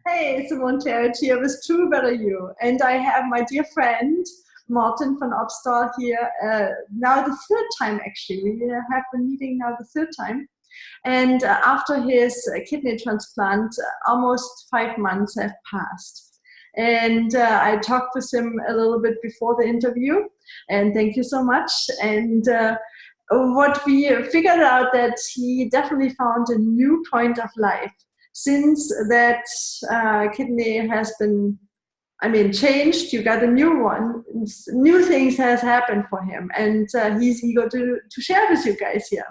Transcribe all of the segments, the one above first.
Hey, Simone Territ here with True Better You. And I have my dear friend, Maarten van Opstal here, now the third time actually. We have been meeting now the third time. And after his kidney transplant, almost 5 months have passed. And I talked with him a little bit before the interview. And thank you so much. And what we figured out that he definitely found a new point of life since that kidney has been, I mean, changed. You got a new one. New things has happened for him, and he's eager to share with you guys here.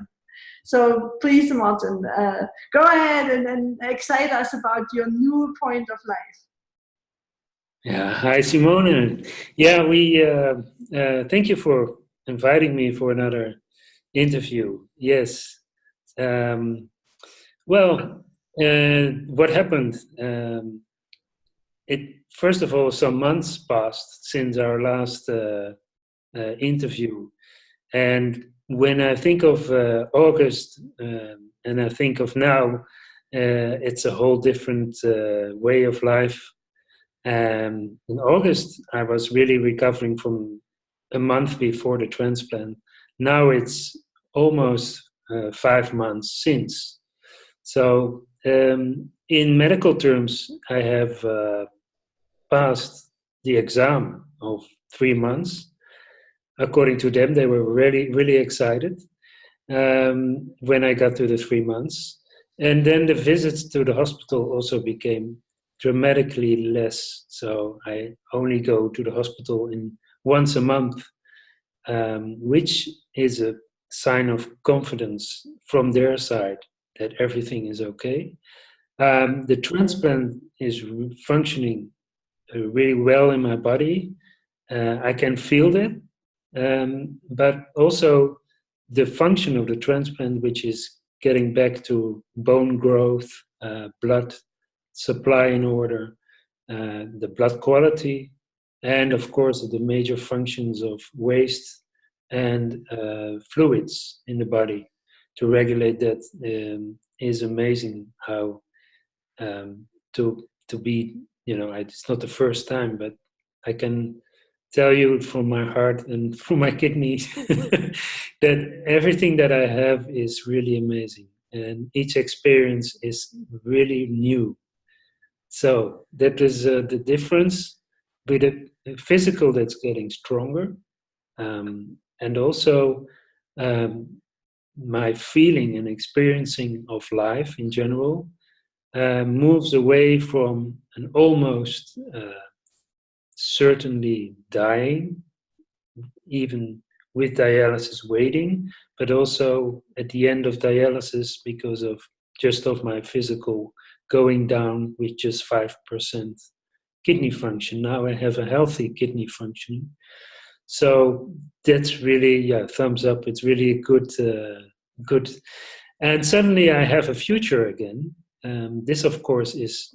So please, Martin, go ahead and excite us about your new point of life. Yeah, hi Simone. Yeah, we thank you for inviting me for another interview. Yes. Um, well, what happened? It first of all, some months passed since our last interview, and when I think of August and I think of now, it's a whole different way of life. In August, I was really recovering from a month before the transplant. Now it's almost 5 months since. So, in medical terms, I have passed the exam of 3 months. According to them, they were really, really excited when I got to the 3 months. And then the visits to the hospital also became dramatically less. So I only go to the hospital once a month, which is a sign of confidence from their side that everything is okay. The transplant is functioning really well in my body. I can feel that, but also the function of the transplant, which is getting back to bone growth, blood supply in order, the blood quality, and of course the major functions of waste and fluids in the body to regulate that is amazing. How to be, it's not the first time, but I can tell you from my heart and from my kidneys that everything that I have is really amazing, and each experience is really new. So that is the difference with the physical that's getting stronger, and also um, my feeling and experiencing of life in general moves away from an almost certainly dying, even with dialysis waiting, but also at the end of dialysis because of just of my physical going down with just 5% kidney function. Now I have a healthy kidney function. So that's really, yeah, thumbs up. It's really good. And suddenly I have a future again. This, of course, is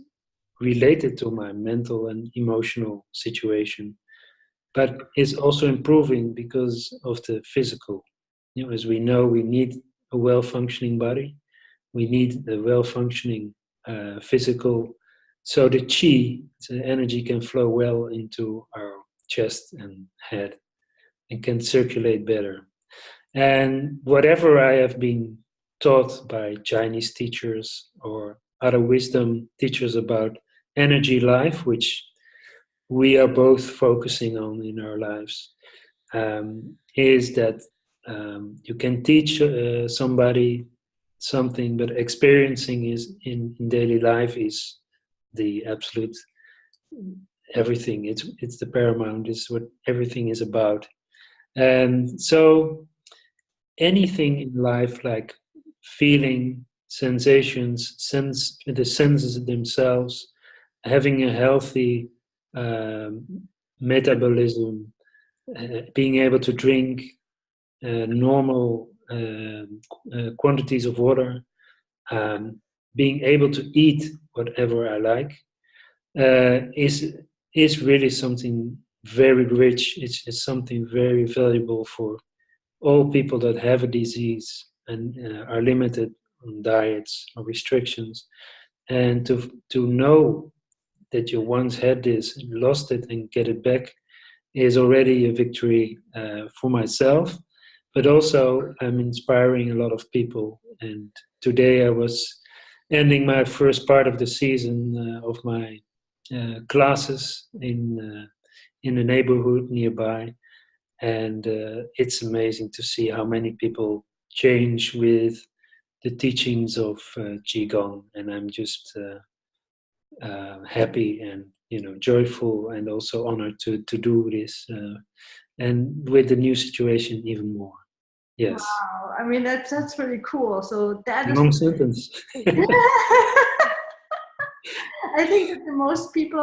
related to my mental and emotional situation, but is also improving because of the physical. As we know, we need a well-functioning body. We need a well-functioning physical, so the chi, the energy, can flow well into our chest and head and can circulate better. And whatever I have been taught by Chinese teachers or other wisdom teachers about energy life, which we are both focusing on in our lives, is that you can teach somebody something, but experiencing is in daily life is the absolute everything. It's the paramount. It's what everything is about. And so anything in life, like feeling, sensations, the senses themselves, having a healthy um, metabolism, being able to drink normal quantities of water, um, being able to eat whatever I like, is really something very rich. It's something very valuable for all people that have a disease and are limited on diets or restrictions. and to know that you once had this, lost it, and get it back is already a victory for myself. But also, I'm inspiring a lot of people. And today I was ending my first part of the season of my classes in the neighborhood nearby, and it's amazing to see how many people change with the teachings of qigong, and I'm just happy and joyful and also honored to do this, and with the new situation even more. Yes. Wow, I mean that's really cool. So that is. Long sentence. I think that the most people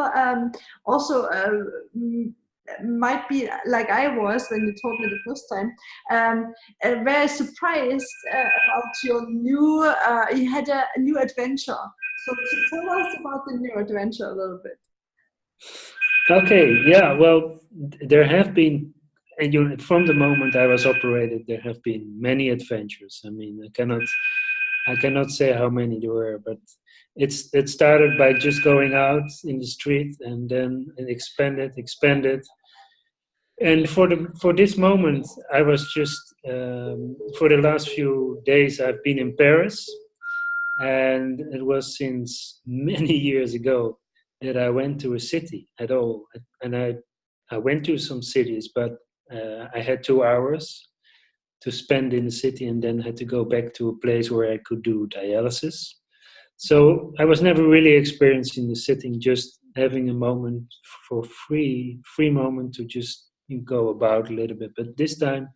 also might be like I was when you told me the first time, very surprised about your new. You had a new adventure. So tell us about the new adventure a little bit. Okay, yeah, well, there have been, and from the moment I was operated, there have been many adventures. I mean, I cannot say how many there were, but it started by just going out in the street, and then it expanded. And for this moment, I was just for the last few days I've been in Paris, and it was since many years ago that I went to a city at all. And I went to some cities, but I had 2 hours to spend in the city, and then had to go back to a place where I could do dialysis. So I was never really experiencing the sitting, just having a moment for free moment to just go about a little bit. But this time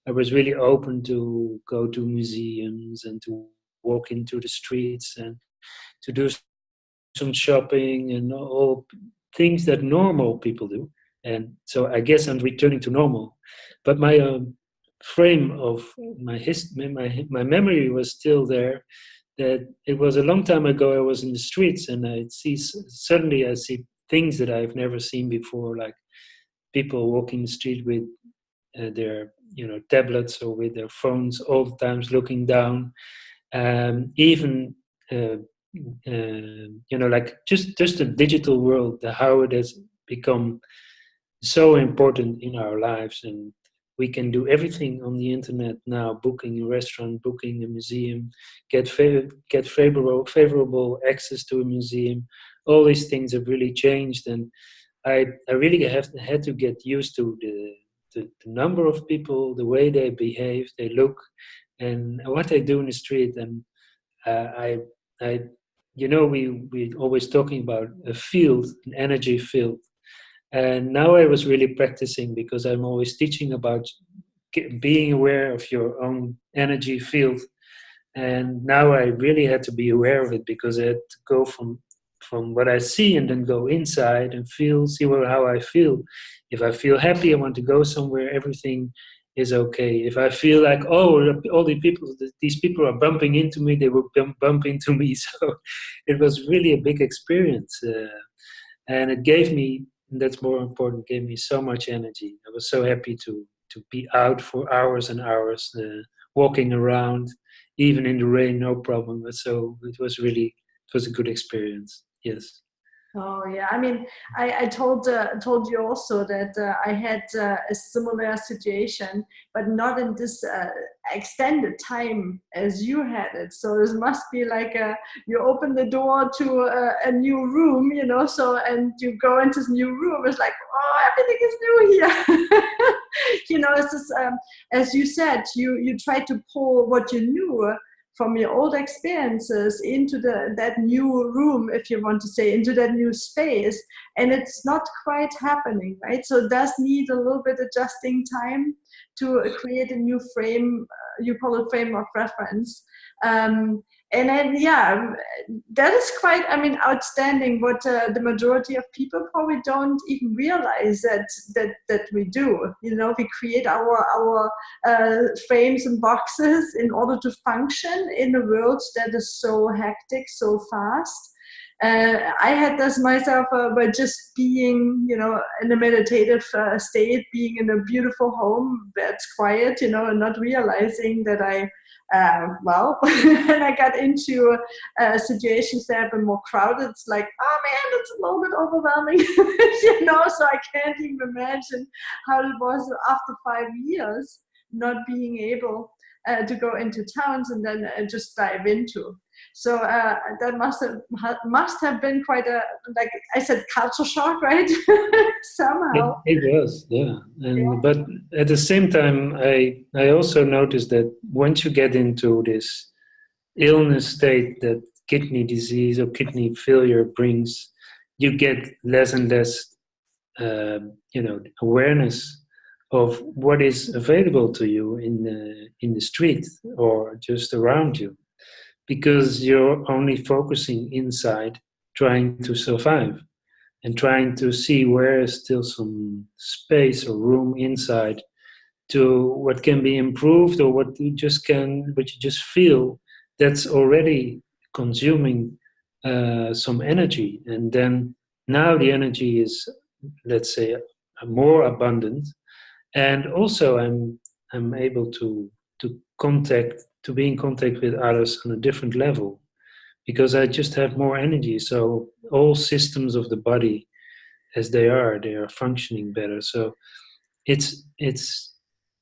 I was really open to go to museums and to walk into the streets and to do some shopping and all things that normal people do. And so I guess I'm returning to normal. But my frame of my memory was still there. That it was a long time ago. I was in the streets, and suddenly I see things that I've never seen before, like people walking the street with their tablets or with their phones all the times looking down, even like just the digital world, how it has become so important in our lives, and we can do everything on the internet now: booking a restaurant, booking a museum, get favorable access to a museum. All these things have really changed, and I really had to get used to the number of people, the way they behave, they look, and what they do in the street. And I, I, we always talking about a field, an energy field, and now I was really practicing because I'm always teaching about being aware of your own energy field. And now I really had to be aware of it, because I had to go from what I see and then go inside and see how I feel. If I feel happy, I want to go somewhere, everything is okay. If I feel like, oh, all these people are bumping into me, they will bump into me. So it was really a big experience. And it gave me, and that's more important, gave me so much energy. I was so happy to be out for hours and hours, walking around, even in the rain, no problem. So it was a good experience. Yes. Oh yeah, I mean, I told you also that I had a similar situation, but not in this extended time as you had it. So this must be like you open the door to a new room, So and you go into this new room, it's like, oh, everything is new here. It's just, as you said, you try to pull what you knew from your old experiences into that new room, if you want to say, into that new space, and it's not quite happening, right? So it does need a little bit adjusting time to create a new frame. You call it frame of reference. And then, yeah, that is quite, outstanding. What the majority of people probably don't even realize that we do. We create our frames and boxes in order to function in a world that is so hectic, so fast. I had this myself by just being, in a meditative state, being in a beautiful home that's quiet, and not realizing that when I got into situations that have been more crowded, it's like, oh man, it's a little bit overwhelming, so I can't even imagine how it was after 5 years not being able to go into towns and then just dive into. So that must have been quite a, like I said, culture shock, right? Somehow. It was, yeah. Yeah. But at the same time, I also noticed that once you get into this illness state that kidney disease or kidney failure brings, you get less and less, awareness of what is available to you in the street or just around you, because you're only focusing inside, trying to survive and trying to see where is still some space or room inside to what can be improved, or what you just feel that's already consuming some energy. And then now the energy is, let's say, more abundant, and also I'm able to be in contact with others on a different level, because I just have more energy. So all systems of the body, as they are functioning better. So it's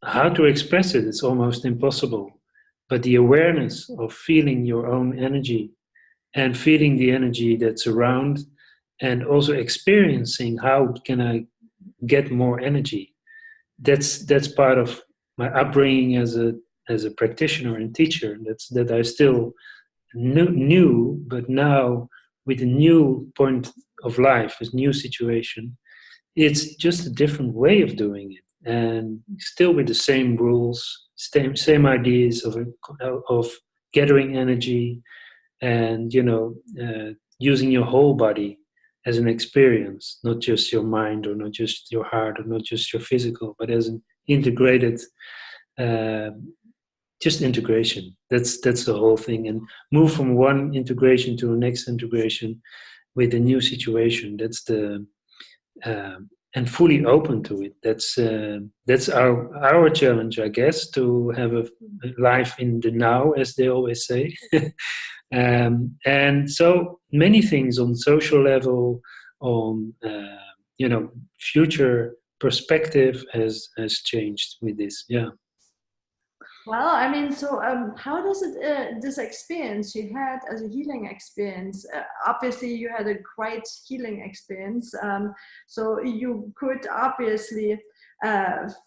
how to express it. It's almost impossible. But the awareness of feeling your own energy and feeling the energy that's around, and also experiencing how can I get more energy. That's part of my upbringing as a practitioner and teacher. That I still knew, but now with a new point of life, this new situation, it's just a different way of doing it, and still with the same rules, same ideas of gathering energy, and using your whole body as an experience, not just your mind or not just your heart or not just your physical, but as an integrated, uh, just integration. That's the whole thing, and move from one integration to the next integration with a new situation. That's the and fully open to it. That's our challenge, I guess, to have a life in the now, as they always say. And so many things on social level, on future perspective has changed with this. Yeah. Well, I mean, so how does this experience you had as a healing experience? Obviously, you had a great healing experience, so you could obviously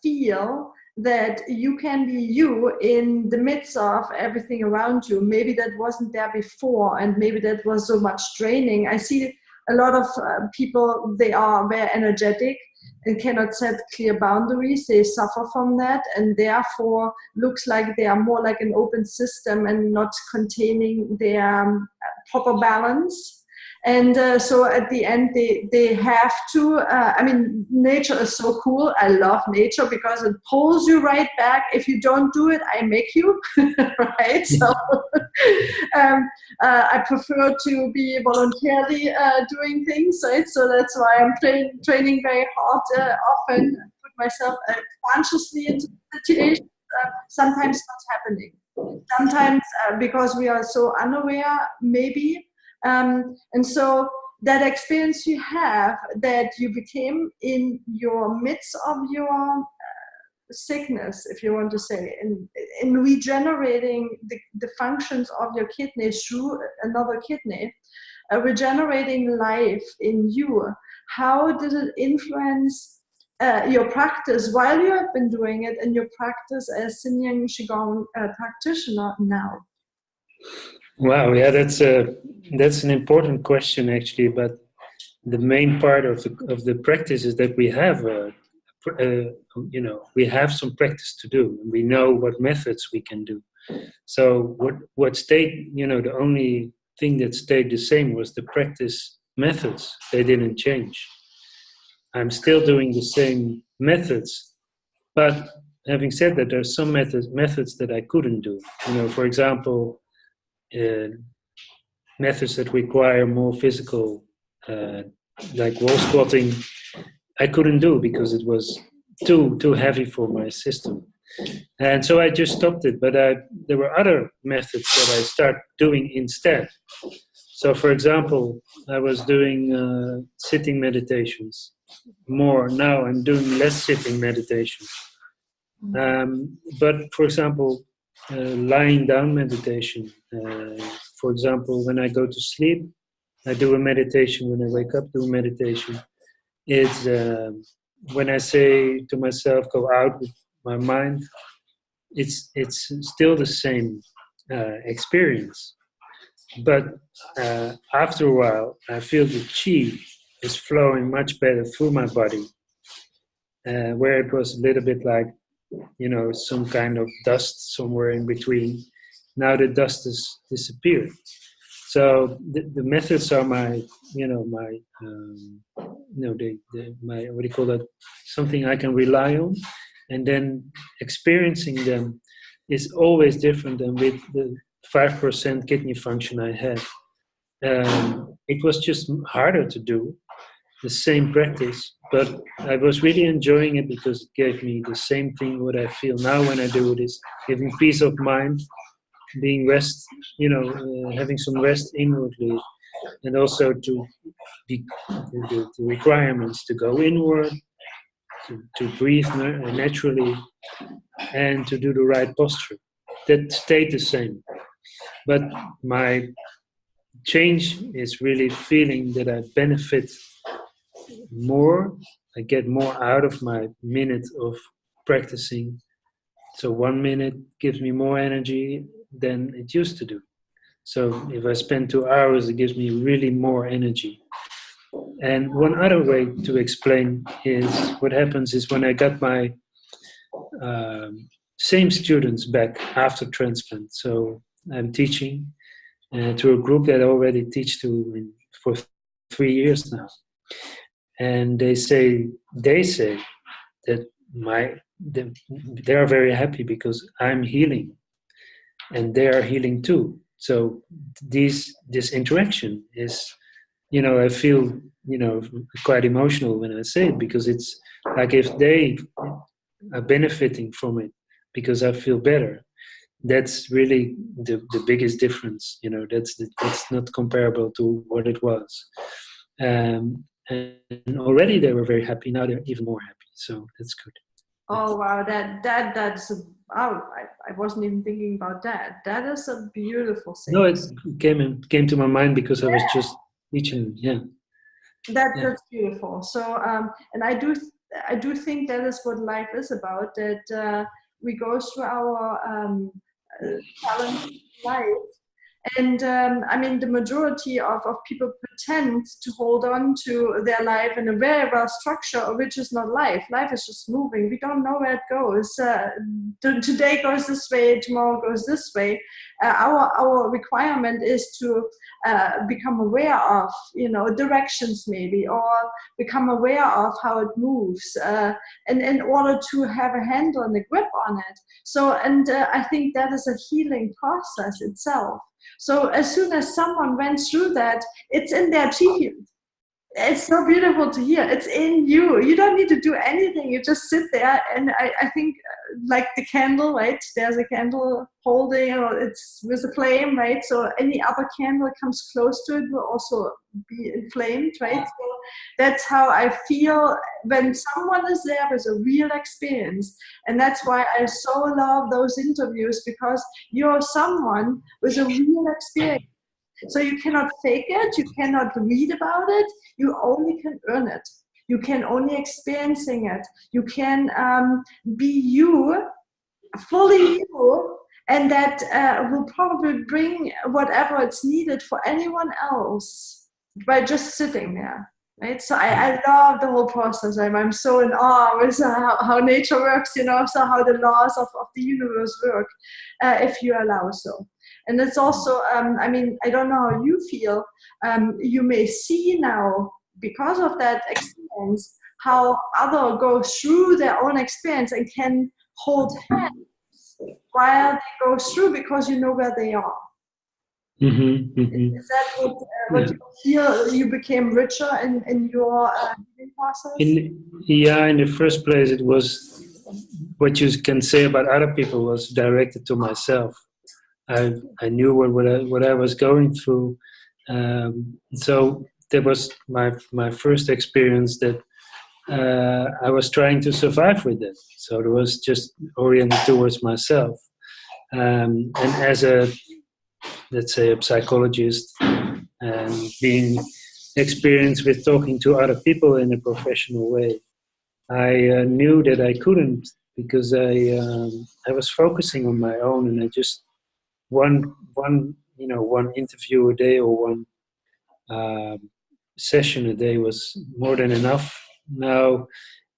feel that you can be you in the midst of everything around you. Maybe that wasn't there before, and maybe that was so much draining. I see a lot of people, they are very energetic and cannot set clear boundaries. They suffer from that, and therefore looks like they are more like an open system and not containing their proper balance. And so at the end, they have to, I mean, nature is so cool. I love nature because it pulls you right back. If you don't do it, I make you, right? So I prefer to be voluntarily doing things, right? So that's why I'm training very hard often, put myself consciously into situations. Sometimes not happening. Sometimes because we are so unaware, maybe. And so that experience you have, that you became in your midst of your sickness, if you want to say, in regenerating the functions of your kidney through another kidney, regenerating life in you. How did it influence your practice while you have been doing it, and your practice as Yin Qigong practitioner now? Wow, yeah, that's an important question actually. But the main part of the practice is that we have some practice to do. We know what methods we can do. So what stayed, the only thing that stayed the same was the practice methods. They didn't change. I'm still doing the same methods, but having said that, there are some methods that I couldn't do. For example, methods that require more physical, like wall squatting, I couldn't do because it was too heavy for my system. And so I just stopped it. But there were other methods that I started doing instead. So, for example, I was doing sitting meditations more. Now I'm doing less sitting meditation. But, for example, lying down meditation. For example, when I go to sleep, I do a meditation. When I wake up, do a meditation. It's when I say to myself, "Go out with my mind." It's still the same experience. But after a while, I feel the chi is flowing much better through my body, where it was a little bit like, some kind of dust somewhere in between. Now the dust has disappeared. So the methods are my, my, what do you call that? Something I can rely on, and then experiencing them is always different than with the 5% kidney function I had. It was just harder to do the same practice, but I was really enjoying it because it gave me the same thing what I feel now when I do it is giving peace of mind, being rest, having some rest inwardly, and also to be the requirements to go inward, to breathe naturally, and to do the right posture. That stayed the same. But my change is really feeling that I benefit more, I get more out of my minute of practicing. So 1 minute gives me more energy than it used to do. So if I spend 2 hours, it gives me really more energy. And one other way to explain is what happens is when I got my same students back after transplant. So I'm teaching to a group that I already teach to for 3 years now. And they say that they are very happy because I'm healing and they are healing too. So this interaction is, I feel, quite emotional when I say it, because it's like if they are benefiting from it because I feel better. That's really the biggest difference. That's not comparable to what it was. And already they were very happy. Now they're even more happy. So that's good. Oh wow, that's I wasn't even thinking about that. That is a beautiful thing. No, it came to my mind because I was just teaching. Yeah. That's beautiful. So and I do think that is what life is about. That we go through our challenge life. And I mean, the majority of people pretend to hold on to their life in a very well structure, which is not life. Life is just moving. We don't know where it goes. Today goes this way, tomorrow goes this way. Our requirement is to become aware of, directions maybe, or become aware of how it moves, and in order to have a handle and a grip on it. So, and I think that is a healing process itself. So as soon as someone went through that, it's in their chi field. It's so beautiful to hear. It's in you. You don't need to do anything. You just sit there. And I think like the candle, right? There's a candle holding, or it's with a flame, right? So any other candle that comes close to it will also be inflamed, right? So that's how I feel when someone is there with a real experience. And that's why I so love those interviews, because you're someone with a real experience. So you cannot fake it, you cannot read about it, you only can earn it. You can only experiencing it. You can be you, fully you, and that will probably bring whatever it's needed for anyone else by just sitting there. Right? So I love the whole process. I'm so in awe with how nature works, so how the laws of the universe work, if you allow so. And it's also, I don't know how you feel. You may see now, because of that experience, how others go through their own experience and can hold hands while they go through, because you know where they are. Is that what Yeah. you feel? You became richer in your healing process? In the first place, it was what you can say about other people was directed to myself. I knew what I was going through, so that was my first experience that I was trying to survive with it. So it was just oriented towards myself, and as a, let's say, a psychologist and being experienced with talking to other people in a professional way, I knew that I couldn't because I was focusing on my own, and I just one interview a day or one session a day was more than enough. Now,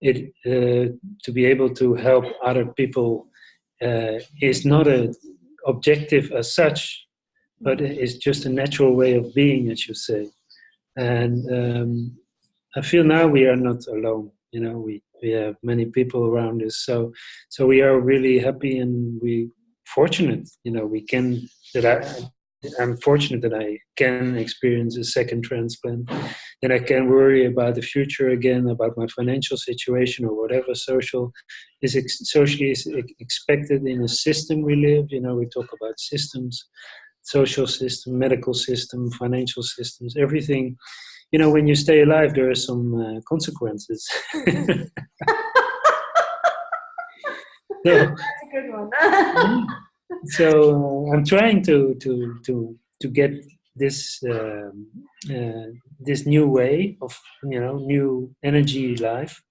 it to be able to help other people is not a objective as such, but it's just a natural way of being, as you say. And I feel now we are not alone. We have many people around us, so we are really happy and we fortunate. We can that I'm fortunate that I can experience a second transplant, that I can worry about the future again, about my financial situation or whatever socially is expected in a system we live. We talk about systems, social system, medical system, financial systems, everything. When you stay alive, there are some consequences. So, That's a good one. I'm trying to get this this new way of new energy life,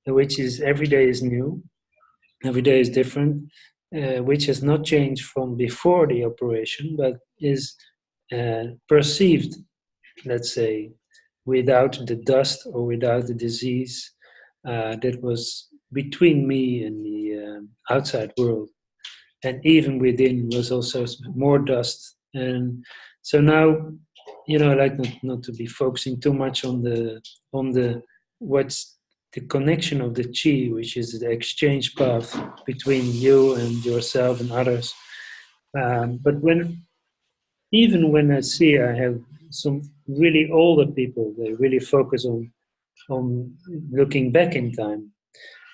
which is every day is new, every day is different, which has not changed from before the operation, but is perceived, let's say, without the dust or without the disease that was between me and the outside world. And even within was also more dust. And so now, I like not to be focusing too much on the what's the connection of the chi, which is the exchange path between you and yourself and others. But even when I see I have some really older people, they really focus on looking back in time.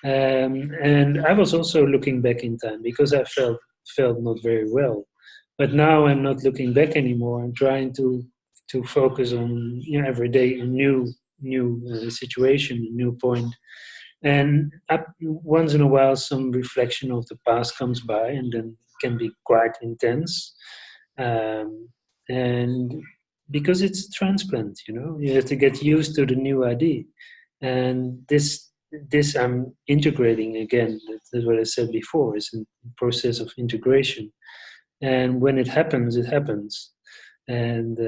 And I was also looking back in time because I felt not very well. But now I'm not looking back anymore. I'm trying to focus on every day a new situation, a new point. And once in a while, some reflection of the past comes by, and then can be quite intense. Um, and because it's a transplant, you have to get used to the new ID. And this I'm integrating again. That's what I said before. It's a process of integration, and when it happens, it happens. And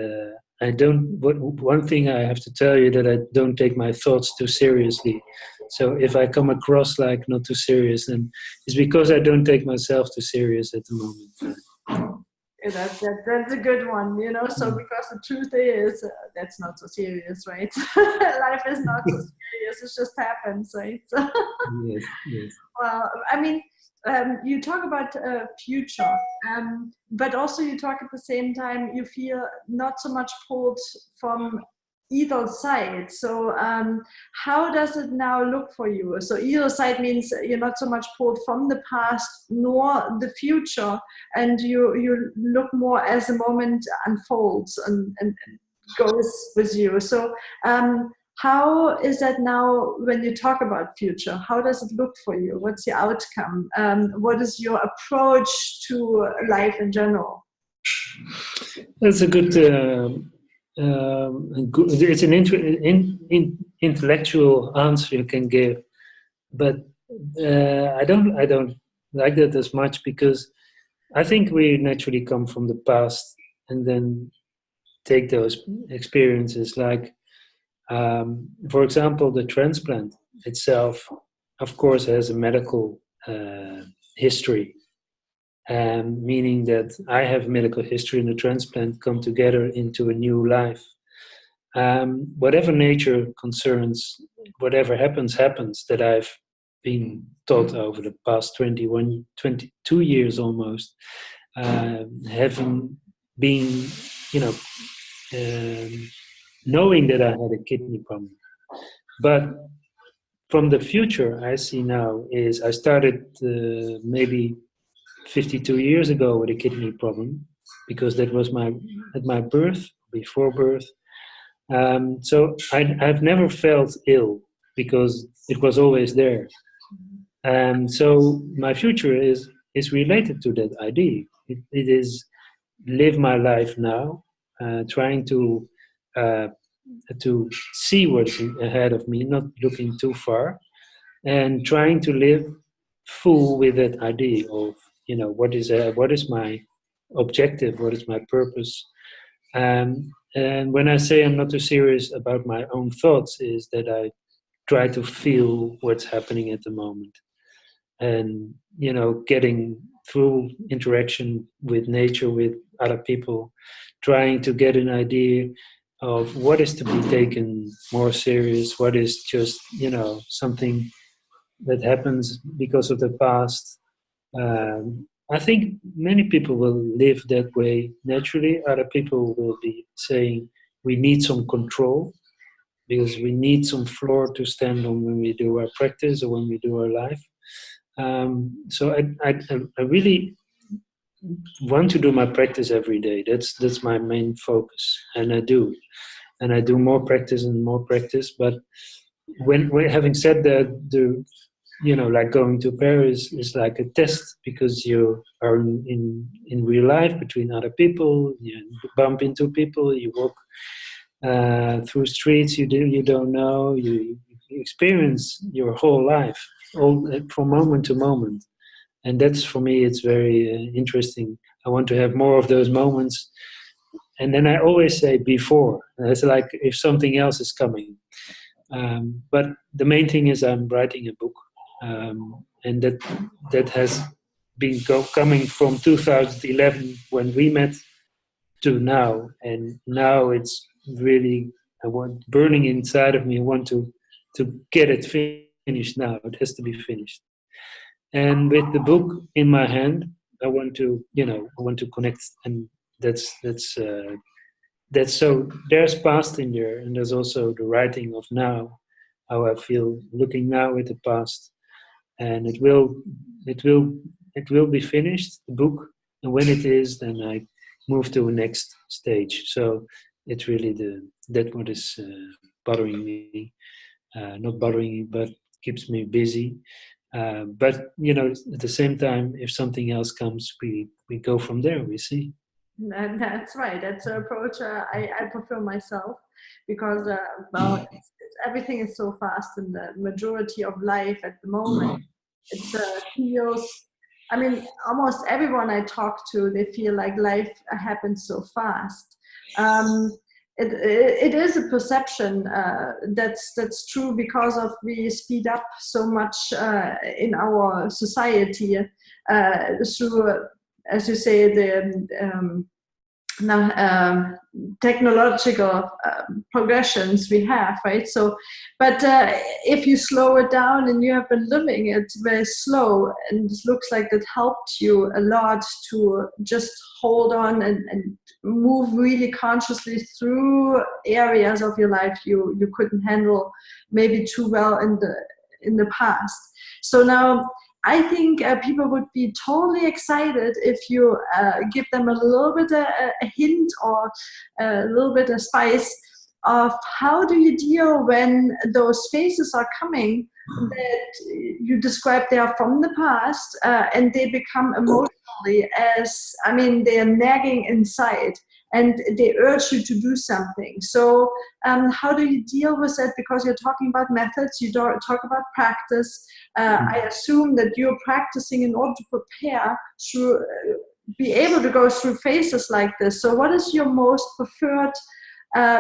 I don't. One thing I have to tell you that I don't take my thoughts too seriously. So if I come across like not too serious, then it's because I don't take myself too serious at the moment. Yeah, that's a good one. So because the truth is, that's not so serious, right? Life is not so serious; it just happens, right? So, Yes, yes. well, I mean, you talk about future, but also you talk at the same time. You feel not so much pulled from either side. So, how does it now look for you? So, either side means you're not so much pulled from the past nor the future, and you look more as the moment unfolds and goes with you. So, how is that now when you talk about future? How does it look for you? What's the outcome? What is your approach to life in general? That's a good. It's an intellectual answer you can give, but I don't like that as much because I think we naturally come from the past and then take those experiences. Like, for example, the transplant itself, of course, has a medical history, meaning that I have medical history and the transplant come together into a new life. Whatever nature concerns, whatever happens that I've been taught over the past 22 years almost, having being, you know, knowing that I had a kidney problem. But from the future I see now is I started maybe 52 years ago with a kidney problem because that was at my birth, before birth. So I've never felt ill because it was always there. So my future is related to that idea. It is live my life now, trying uh, to see what's ahead of me, not looking too far, and trying to live full with that idea of, you know, what is my objective, what is my purpose. And when I say I'm not too serious about my own thoughts, is that I try to feel what's happening at the moment, and, you know, getting through interaction with nature, with other people, trying to get an idea of what is to be taken more serious, what is just, you know, something that happens because of the past. I think many people will live that way naturally. Other people will be saying we need some control because we need some floor to stand on when we do our practice or when we do our life. So I really want to do my practice every day. That's my main focus, and I do more practice and more practice. But when having said that, the, you know, like going to Paris is like a test because you are in real life between other people. You bump into people. You walk through streets you don't know. You experience your whole life, all from moment to moment, and that's, for me, it's very interesting. I want to have more of those moments, and then I always say before. It's like if something else is coming. But the main thing is I'm writing a book, and that has been coming from 2011 when we met to now, and now it's really I want burning inside of me. I want to get it finished now. It has to be finished. And with the book in my hand, I want to, you know, I want to connect, and that's so there's past in there, and there's also the writing of now, how I feel looking now at the past, and it will it will be finished, the book, and when it is, then I move to a next stage. So it's really that what is bothering me, not bothering me, but keeps me busy. But, you know, at the same time, if something else comes, we go from there. We see. That's right. That's an approach I prefer myself because, well, everything is so fast in the majority of life at the moment. It feels, I mean, almost everyone I talk to, they feel like life happens so fast. Um, it is a perception that's true because of we speed up so much in our society through, as you say, the now, technological progressions we have, right? So, but if you slow it down and you have been living it very slow, and it looks like that helped you a lot to just hold on and move really consciously through areas of your life you couldn't handle maybe too well in the past. So now I think people would be totally excited if you give them a little bit a hint or a little bit of spice of how do you deal when those phases are coming that you describe they are from the past and they become emotionally as, I mean, they are nagging inside and they urge you to do something. So how do you deal with that? Because you're talking about methods, you don't talk about practice. I assume that you're practicing in order to prepare to be able to go through phases like this. So what is your most preferred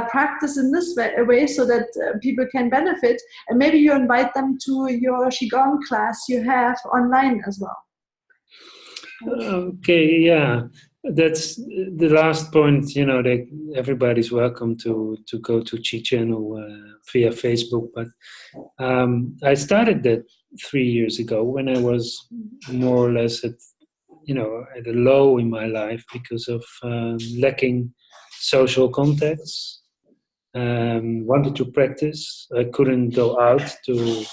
practice in this way so that people can benefit? And maybe you invite them to your Qigong class you have online as well. Okay, yeah. That's the last point. You know, that everybody's welcome to go to Chi Channel via Facebook. But I started that 3 years ago when I was more or less at, at a low in my life because of lacking social contacts. Wanted to practice. I couldn't go out to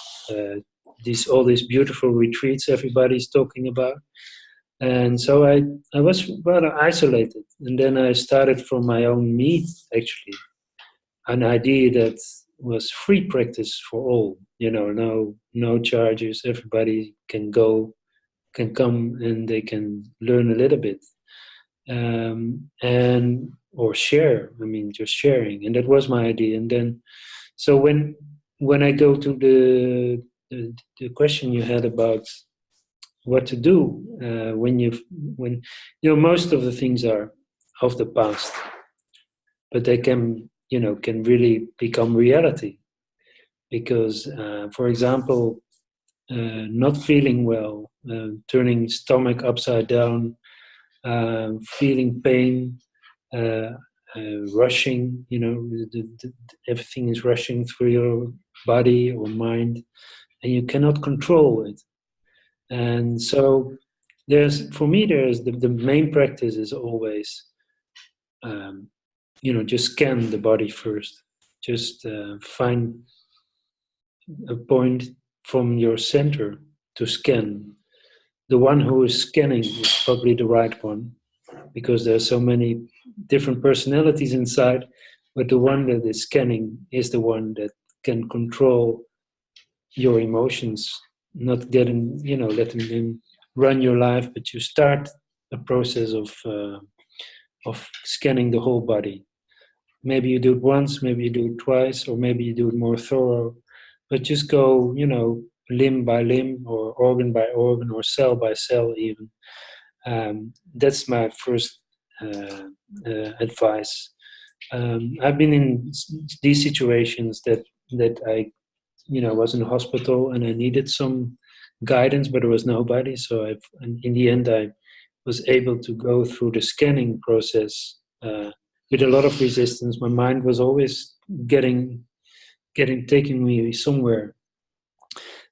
all these beautiful retreats everybody's talking about. And so I was rather isolated. And then I started from my own need, actually, an idea that was free practice for all. No charges. Everybody can come, and they can learn a little bit, and or share. I mean, just sharing, and that was my idea. And then, so when I go to the question you had about what to do when most of the things are of the past, but they can really become reality because, for example, not feeling well, turning stomach upside down, feeling pain, uh, rushing, everything is rushing through your body or mind, and you cannot control it. And so for me, the main practice is always, just scan the body first. Just find a point from your center to scan. The one who is scanning is probably the right one, because there's so many different personalities inside, but the one that is scanning is the one that can control your emotions, not letting them run your life, but you start a process of scanning the whole body. Maybe you do it once, maybe you do it twice, or maybe you do it more thorough, but just go, limb by limb, or organ by organ, or cell by cell even. That's my first advice. I've been in these situations that I, was in a hospital and I needed some guidance, but there was nobody. So in the end, I was able to go through the scanning process with a lot of resistance. My mind was always taking me somewhere.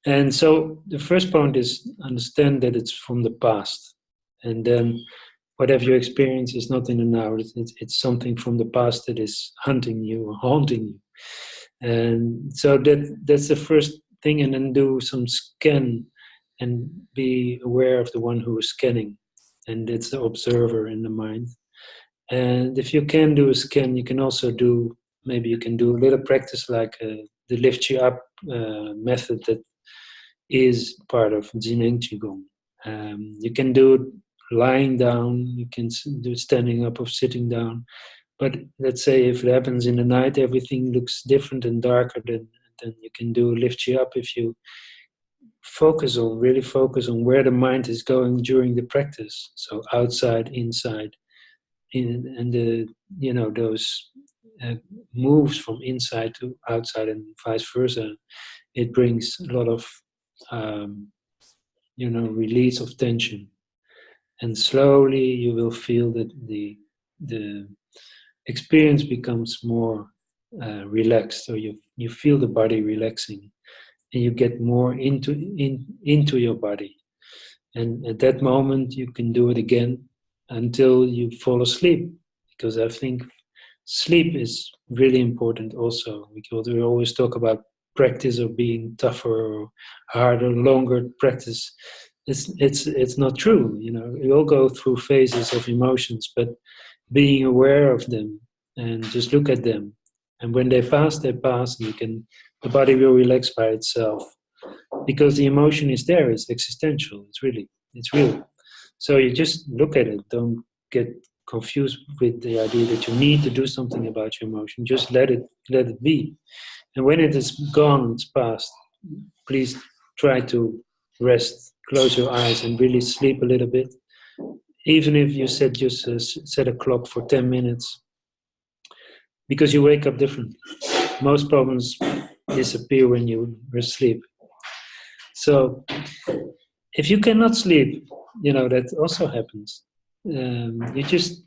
And so the first point is understand that it's from the past. And then whatever you experience is not in the now. It's something from the past that is hunting you or haunting you. And so that's the first thing. And then do some scan and be aware of the one who is scanning. And it's the observer in the mind. And if you can do a scan, you can also maybe you can do a little practice like the lift you up method that is part of Jinen Qigong. You can do it lying down, you can do standing up or sitting down. But let's say if it happens in the night, everything looks different and darker, then you can do lift you up if you really focus on where the mind is going during the practice. So outside, inside, and those moves from inside to outside and vice versa. It brings a lot of release of tension, and slowly you will feel that the experience becomes more relaxed. So you feel the body relaxing, and you get more into your body. And at that moment, you can do it again until you fall asleep, because I think sleep is really important also, because we always talk about practice of being tougher or harder, longer practice. It's not true. We all go through phases of emotions, but being aware of them and just look at them. And when they pass, and the body will relax by itself, because the emotion is there. It's existential. It's real. So you just look at it. Don't get confused with the idea that you need to do something about your emotion. Just let it be. And when it is gone, it's past, please try to rest, close your eyes, and really sleep a little bit. Even if you set a clock for 10 minutes, because you wake up different. Most problems disappear when you asleep. So if you cannot sleep, that also happens. You just,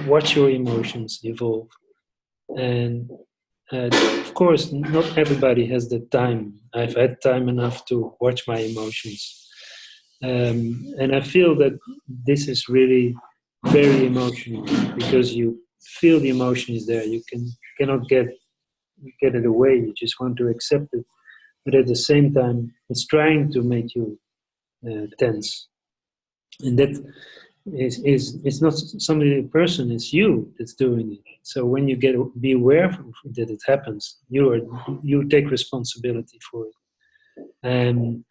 watch your emotions evolve. And of course, not everybody has the time. I've had time enough to watch my emotions. And I feel that this is really very emotional because you feel the emotion is there. You cannot get it away. You just want to accept it, but at the same time, it's trying to make you tense, and that is it's not somebody person. It's you that's doing it. So when you be aware that it happens, you take responsibility for it, and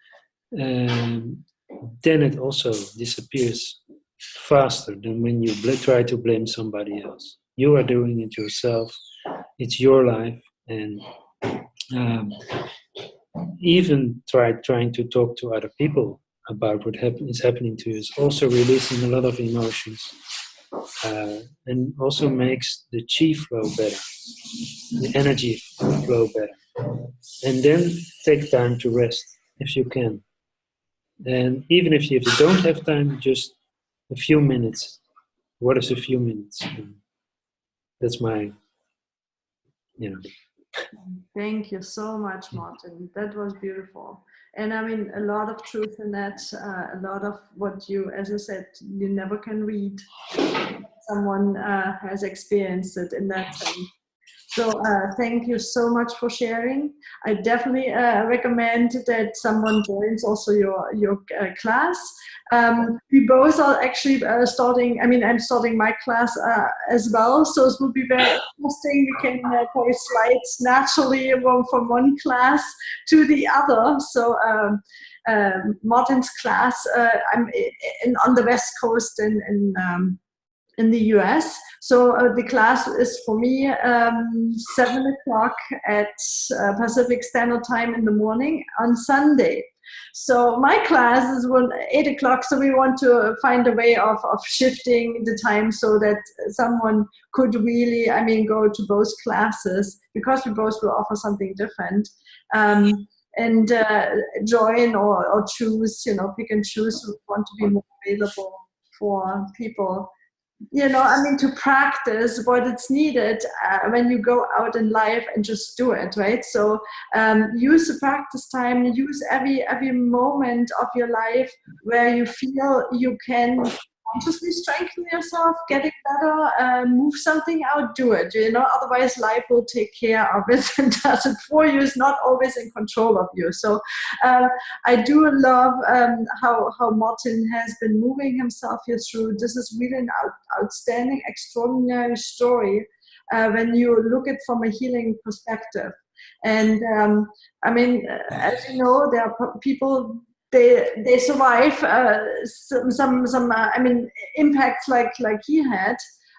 then it also disappears faster than when you try to blame somebody else. You are doing it yourself. It's your life, and um, even trying to talk to other people about what is happening to you is also releasing a lot of emotions, and also makes the chi flow better, the energy flow better. And then take time to rest if you can. And even if you don't have time, just a few minutes. What is a few minutes? That's my, you know. Thank you so much, Maarten. That was beautiful. And I mean, a lot of truth in that, a lot of what you, as I said, you never can read. Someone has experienced it in that sense. So thank you so much for sharing. I definitely recommend that someone joins also your class. We both are actually starting, I mean, I'm starting my class as well, so it will be very interesting. We can play slides naturally from one class to the other. So Martin's class, I'm on the West Coast in the US. So the class is for me 7 o'clock at Pacific Standard Time in the morning on Sunday. So my class is 8 o'clock, so we want to find a way of shifting the time so that someone could really, I mean, go to both classes, because we both will offer something different. And join or choose, pick and choose who want to be more available for people. I mean, to practice what it's needed when you go out in life and just do it, right? So use the practice time, use every moment of your life where you feel you can consciously strengthen yourself, get it better, move something out, do it. Otherwise life will take care of it and does it for you. It's not always in control of you. So I do love how Martin has been moving himself here through. This is really an outstanding, extraordinary story when you look at it from a healing perspective. And I mean, as you know, there are people. They survive some I mean, impacts like he had,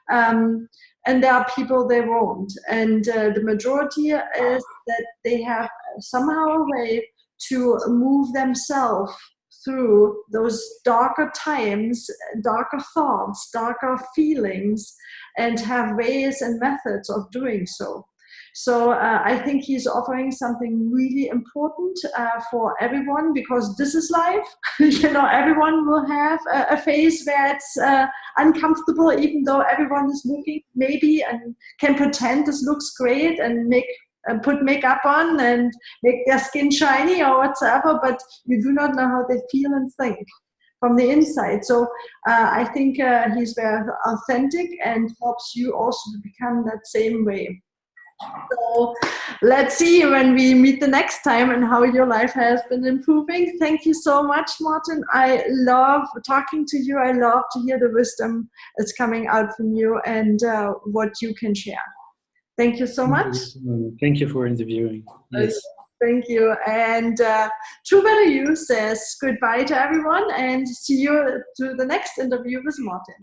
and there are people they won't. And the majority is that they have somehow a way to move themselves through those darker times, darker thoughts, darker feelings, and have ways and methods of doing so. So I think he's offering something really important for everyone, because this is life. Everyone will have a phase where it's uncomfortable, even though everyone is looking maybe and can pretend this looks great and put makeup on and make their skin shiny or whatsoever, but you do not know how they feel and think from the inside. So I think he's very authentic and helps you also to become that same way. So let's see when we meet the next time and how your life has been improving. Thank you so much, Maarten. I love talking to you. I love to hear the wisdom that's coming out from you and what you can share. Thank you so much. Thank you for interviewing. Yes. Thank you. And True Better You says goodbye to everyone and see you to the next interview with Maarten.